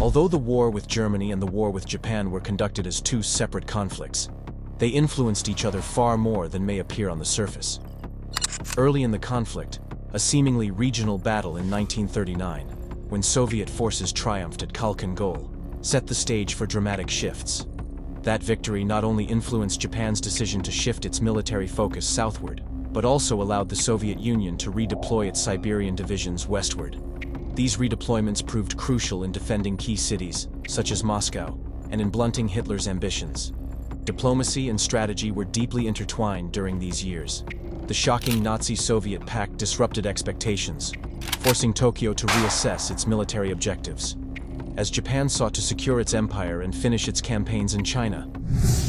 Although the war with Germany and the war with Japan were conducted as two separate conflicts, they influenced each other far more than may appear on the surface. Early in the conflict, a seemingly regional battle in 1939, when Soviet forces triumphed at Khalkhin Gol, set the stage for dramatic shifts. That victory not only influenced Japan's decision to shift its military focus southward, but also allowed the Soviet Union to redeploy its Siberian divisions westward. These redeployments proved crucial in defending key cities, such as Moscow, and in blunting Hitler's ambitions. Diplomacy and strategy were deeply intertwined during these years. The shocking Nazi-Soviet pact disrupted expectations, forcing Tokyo to reassess its military objectives. As Japan sought to secure its empire and finish its campaigns in China,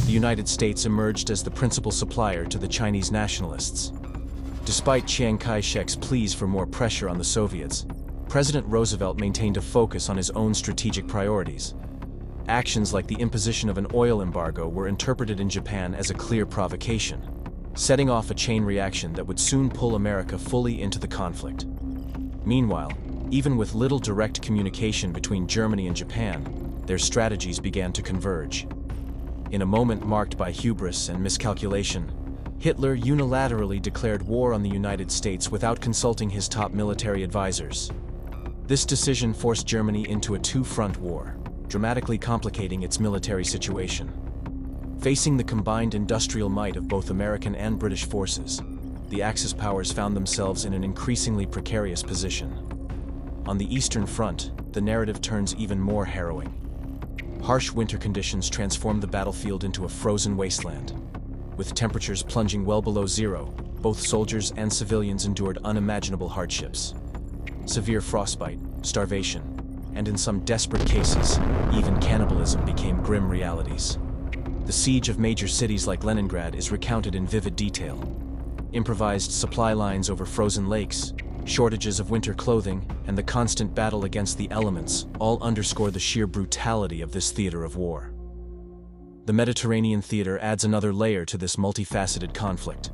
the United States emerged as the principal supplier to the Chinese nationalists. Despite Chiang Kai-shek's pleas for more pressure on the Soviets, President Roosevelt maintained a focus on his own strategic priorities. Actions like the imposition of an oil embargo were interpreted in Japan as a clear provocation, setting off a chain reaction that would soon pull America fully into the conflict. Meanwhile, even with little direct communication between Germany and Japan, their strategies began to converge. In a moment marked by hubris and miscalculation, Hitler unilaterally declared war on the United States without consulting his top military advisors. This decision forced Germany into a two-front war, dramatically complicating its military situation. Facing the combined industrial might of both American and British forces, the Axis powers found themselves in an increasingly precarious position. On the Eastern Front, the narrative turns even more harrowing. Harsh winter conditions transformed the battlefield into a frozen wasteland. With temperatures plunging well below zero, both soldiers and civilians endured unimaginable hardships. Severe frostbite, starvation, and in some desperate cases, even cannibalism became grim realities. The siege of major cities like Leningrad is recounted in vivid detail. Improvised supply lines over frozen lakes, shortages of winter clothing, and the constant battle against the elements all underscore the sheer brutality of this theater of war. The Mediterranean theater adds another layer to this multifaceted conflict.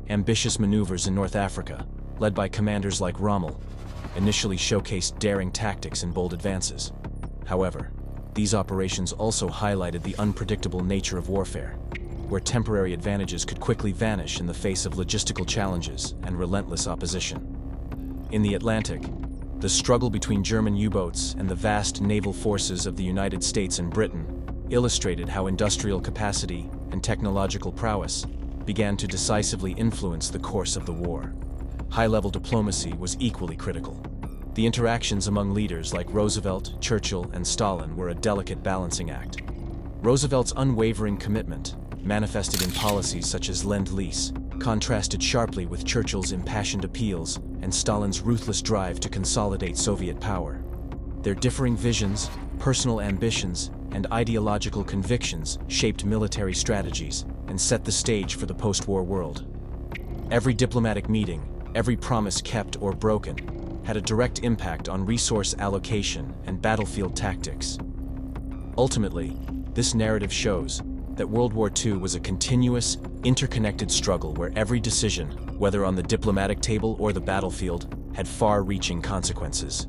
Ambitious maneuvers in North Africa, led by commanders like Rommel, initially showcased daring tactics and bold advances. However, these operations also highlighted the unpredictable nature of warfare, where temporary advantages could quickly vanish in the face of logistical challenges and relentless opposition. In the Atlantic, the struggle between German U-boats and the vast naval forces of the United States and Britain illustrated how industrial capacity and technological prowess began to decisively influence the course of the war. High-level diplomacy was equally critical. The interactions among leaders like Roosevelt, Churchill, and Stalin were a delicate balancing act. Roosevelt's unwavering commitment, manifested in policies such as Lend-Lease, contrasted sharply with Churchill's impassioned appeals and Stalin's ruthless drive to consolidate Soviet power. Their differing visions, personal ambitions, and ideological convictions shaped military strategies and set the stage for the post-war world. Every diplomatic meeting, every promise kept or broken, had a direct impact on resource allocation and battlefield tactics. Ultimately, this narrative shows that World War II was a continuous, interconnected struggle where every decision, whether on the diplomatic table or the battlefield, had far-reaching consequences.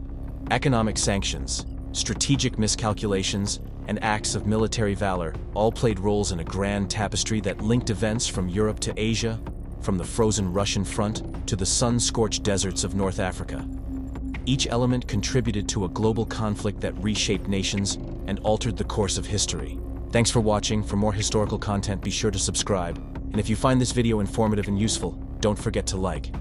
Economic sanctions, strategic miscalculations, and acts of military valor all played roles in a grand tapestry that linked events from Europe to Asia, from the frozen Russian front to the sun-scorched deserts of North Africa. Each element contributed to a global conflict that reshaped nations and altered the course of history. Thanks for watching. For more historical content, be sure to subscribe. And if you find this video informative and useful, don't forget to like.